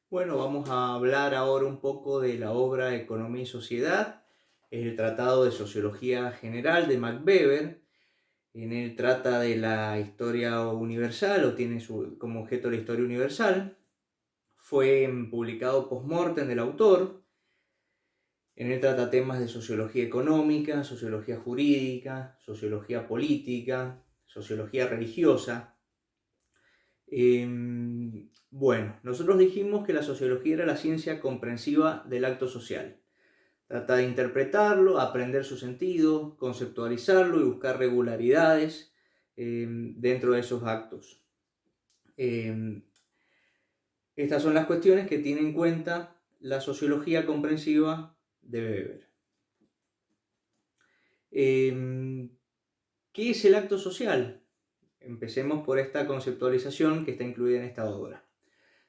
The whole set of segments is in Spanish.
Bueno, vamos a hablar ahora un poco de la obra Economía y Sociedad, es el Tratado de Sociología General de Max Weber. En él trata de la historia universal o tiene como objeto la historia universal. Fue publicado post-mortem del autor. En él trata temas de sociología económica, sociología jurídica, sociología política, sociología religiosa. Bueno, nosotros dijimos que la sociología era la ciencia comprensiva del acto social. Trata de interpretarlo, aprender su sentido, conceptualizarlo y buscar regularidades dentro de esos actos. Estas son las cuestiones que tiene en cuenta la sociología comprensiva de Weber. ¿Qué es el acto social? Empecemos por esta conceptualización que está incluida en esta obra.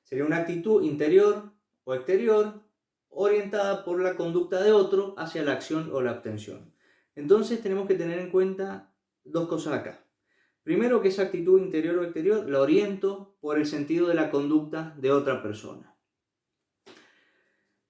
Sería una actitud interior o exterior orientada por la conducta de otro hacia la acción o la obtención. Entonces tenemos que tener en cuenta dos cosas acá. Primero, que esa actitud interior o exterior la oriento por el sentido de la conducta de otra persona.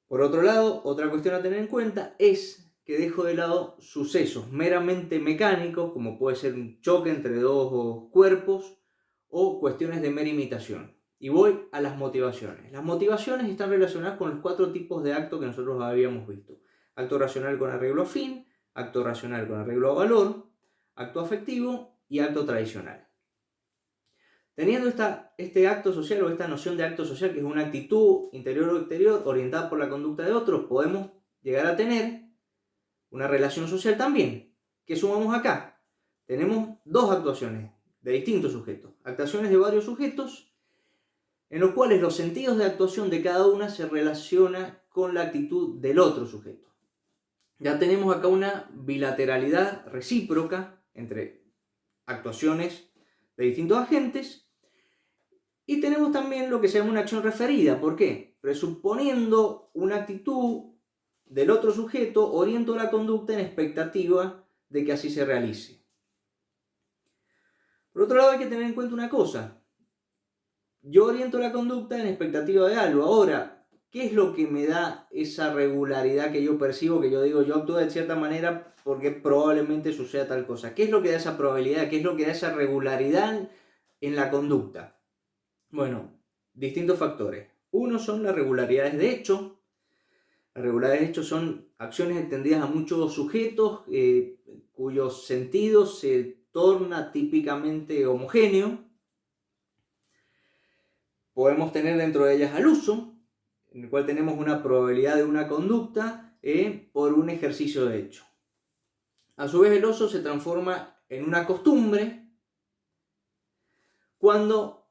Por otro lado, otra cuestión a tener en cuenta es que dejo de lado sucesos meramente mecánicos, como puede ser un choque entre dos cuerpos o cuestiones de mera imitación. Y voy a las motivaciones. Las motivaciones están relacionadas con los 4 tipos de actos que nosotros habíamos visto. Acto racional con arreglo a fin, acto racional con arreglo a valor, acto afectivo y acto tradicional. Teniendo este acto social o esta noción de acto social, que es una actitud interior o exterior orientada por la conducta de otros, podemos llegar a tener una relación social también. ¿Qué sumamos acá? Tenemos dos actuaciones de distintos sujetos, actuaciones de varios sujetos, en los cuales los sentidos de actuación de cada una se relacionan con la actitud del otro sujeto. Ya tenemos acá una bilateralidad recíproca entre actuaciones de distintos agentes. Y tenemos también lo que se llama una acción referida. ¿Por qué? Presuponiendo una actitud del otro sujeto, oriento la conducta en expectativa de que así se realice. Por otro lado, hay que tener en cuenta una cosa. Yo oriento la conducta en expectativa de algo. Ahora, ¿qué es lo que me da esa regularidad que yo percibo? Que yo digo, yo actúo de cierta manera porque probablemente suceda tal cosa. ¿Qué es lo que da esa probabilidad? ¿Qué es lo que da esa regularidad en la conducta? Bueno, distintos factores. Uno son las regularidades de hecho. Las regularidades de hecho son acciones extendidas a muchos sujetos cuyos sentidos se torna típicamente homogéneo. Podemos tener dentro de ellas al uso, en el cual tenemos una probabilidad de una conducta por un ejercicio de hecho. A su vez, el uso se transforma en una costumbre cuando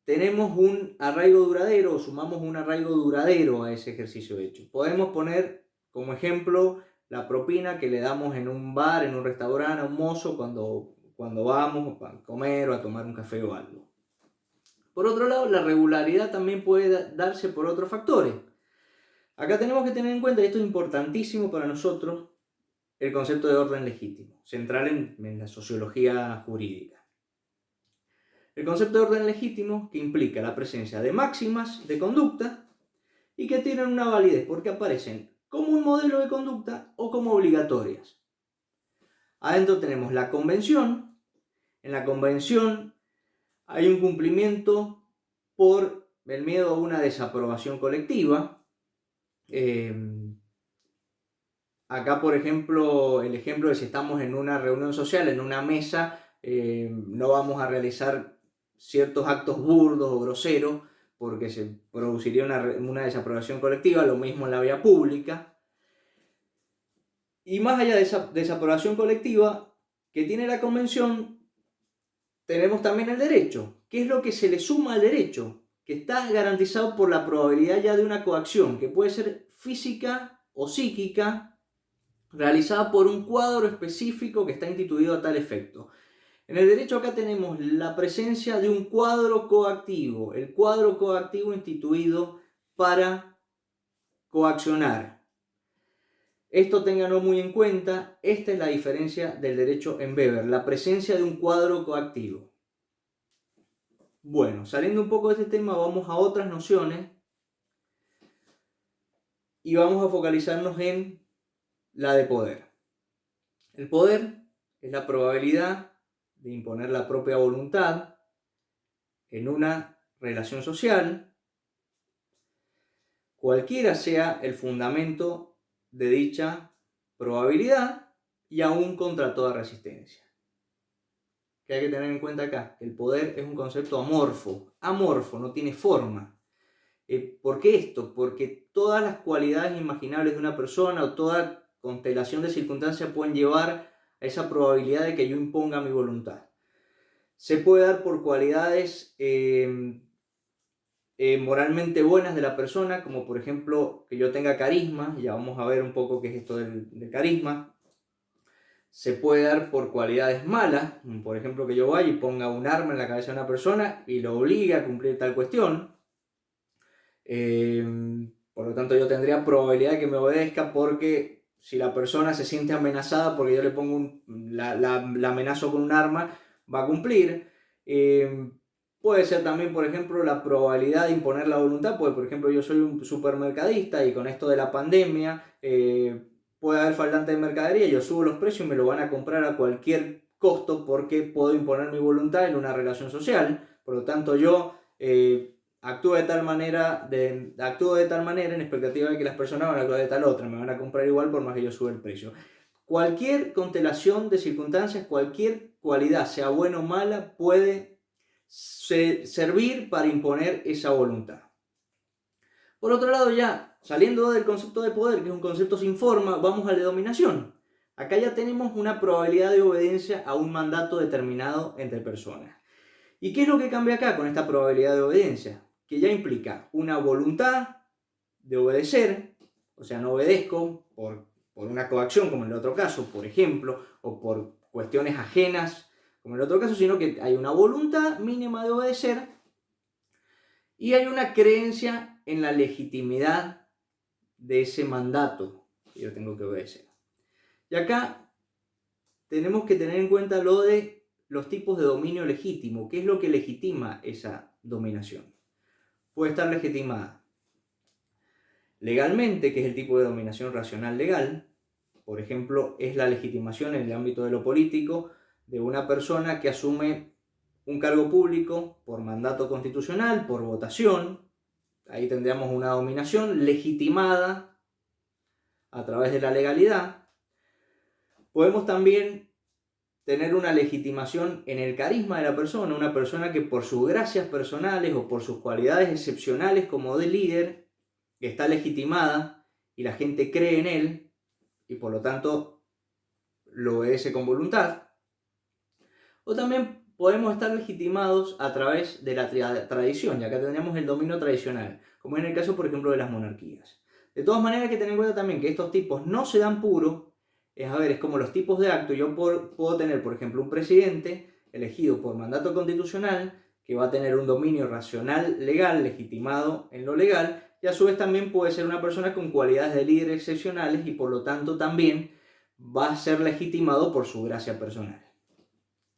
tenemos un arraigo duradero o sumamos un arraigo duradero a ese ejercicio hecho. Podemos poner como ejemplo la propina que le damos en un bar, en un restaurante, a un mozo cuando vamos a comer o a tomar un café o algo. Por otro lado, la regularidad también puede darse por otros factores. Acá tenemos que tener en cuenta, y esto es importantísimo para nosotros, el concepto de orden legítimo, central en la sociología jurídica. El concepto de orden legítimo, que implica la presencia de máximas de conducta y que tienen una validez porque aparecen como un modelo de conducta o como obligatorias. Adentro tenemos la convención. En la convención hay un cumplimiento por el miedo a una desaprobación colectiva. Acá, por ejemplo, el ejemplo de si estamos en una reunión social, en una mesa, no vamos a realizar ciertos actos burdos o groseros porque se produciría una desaprobación colectiva, lo mismo en la vía pública. Y más allá de esa desaprobación colectiva que tiene la convención, tenemos también el derecho. ¿Qué es lo que se le suma al derecho? Que está garantizado por la probabilidad ya de una coacción, que puede ser física o psíquica, realizada por un cuadro específico que está instituido a tal efecto. En el derecho acá tenemos la presencia de un cuadro coactivo, el cuadro coactivo instituido para coaccionar. Esto ténganlo muy en cuenta, esta es la diferencia del derecho en Weber, la presencia de un cuadro coactivo. Bueno, saliendo un poco de este tema, vamos a otras nociones y vamos a focalizarnos en la de poder. El poder es la probabilidad de imponer la propia voluntad en una relación social, cualquiera sea el fundamento de dicha probabilidad y aún contra toda resistencia. ¿Qué hay que tener en cuenta acá? El poder es un concepto amorfo, no tiene forma. ¿Por qué esto? Porque todas las cualidades imaginables de una persona o toda constelación de circunstancias pueden llevar a esa probabilidad de que yo imponga mi voluntad. Se puede dar por cualidades moralmente buenas de la persona, como por ejemplo que yo tenga carisma. Ya vamos a ver un poco qué es esto del carisma. Se puede dar por cualidades malas, por ejemplo que yo vaya y ponga un arma en la cabeza de una persona y lo obligue a cumplir tal cuestión. Por lo tanto yo tendría probabilidad de que me obedezca, porque si la persona se siente amenazada porque yo le pongo la amenazo con un arma, va a cumplir. Puede ser también, por ejemplo, la probabilidad de imponer la voluntad, porque por ejemplo yo soy un supermercadista y con esto de la pandemia puede haber faltante de mercadería, yo subo los precios y me lo van a comprar a cualquier costo porque puedo imponer mi voluntad en una relación social. Por lo tanto yo actúo de tal manera en expectativa de que las personas van a actuar de tal otra, me van a comprar igual por más que yo suba el precio. Cualquier constelación de circunstancias, cualquier cualidad, sea buena o mala, puede servir para imponer esa voluntad. Por otro lado, ya saliendo del concepto de poder, que es un concepto sin forma, vamos al de dominación. Acá ya tenemos una probabilidad de obediencia a un mandato determinado entre personas. ¿Y qué es lo que cambia acá con esta probabilidad de obediencia? Que ya implica una voluntad de obedecer, o sea, no obedezco por una coacción, como en el otro caso, por ejemplo, o por cuestiones ajenas, como en el otro caso, sino que hay una voluntad mínima de obedecer y hay una creencia en la legitimidad de ese mandato que yo tengo que obedecer. Y acá tenemos que tener en cuenta lo de los tipos de dominio legítimo. ¿Qué es lo que legitima esa dominación? Puede estar legitimada legalmente, que es el tipo de dominación racional legal. Por ejemplo, es la legitimación en el ámbito de lo político de una persona que asume un cargo público por mandato constitucional, por votación. Ahí tendríamos una dominación legitimada a través de la legalidad. Podemos también tener una legitimación en el carisma de la persona, una persona que por sus gracias personales o por sus cualidades excepcionales como de líder está legitimada y la gente cree en él y por lo tanto lo obedece con voluntad. O también podemos estar legitimados a través de la tradición, y acá tendríamos el dominio tradicional, como en el caso, por ejemplo, de las monarquías. De todas maneras, hay que tener en cuenta también que estos tipos no se dan puro. Es como los tipos de acto. Yo puedo tener, por ejemplo, un presidente elegido por mandato constitucional que va a tener un dominio racional legal, legitimado en lo legal, y a su vez también puede ser una persona con cualidades de líder excepcionales y por lo tanto también va a ser legitimado por su gracia personal.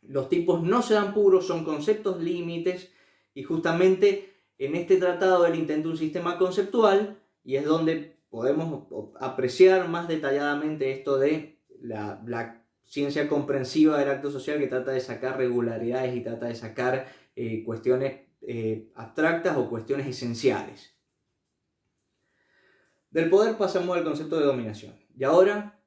Los tipos no se dan puros, son conceptos límites, y justamente en este tratado él intenta un sistema conceptual y es donde podemos apreciar más detalladamente esto de la ciencia comprensiva del acto social, que trata de sacar regularidades y trata de sacar cuestiones abstractas o cuestiones esenciales. Del poder pasamos al concepto de dominación. Y ahora,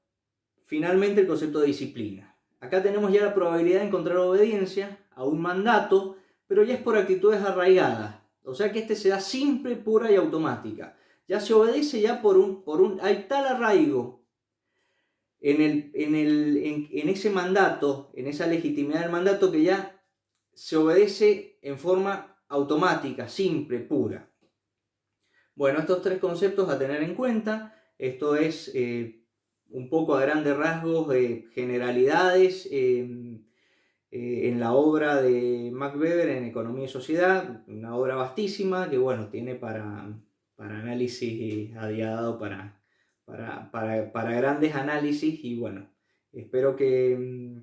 finalmente, el concepto de disciplina. Acá tenemos ya la probabilidad de encontrar obediencia a un mandato, pero ya es por actitudes arraigadas. O sea que este se da simple, pura y automática. Ya se obedece ya hay tal arraigo en ese mandato, en esa legitimidad del mandato, que ya se obedece en forma automática, simple, pura. Bueno, estos tres conceptos a tener en cuenta. Esto es un poco a grandes rasgos, generalidades en la obra de Max Weber en Economía y Sociedad, una obra vastísima que bueno, tiene para análisis a día dado, para grandes análisis, y bueno, espero que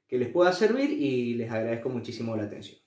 les pueda servir y les agradezco muchísimo la atención.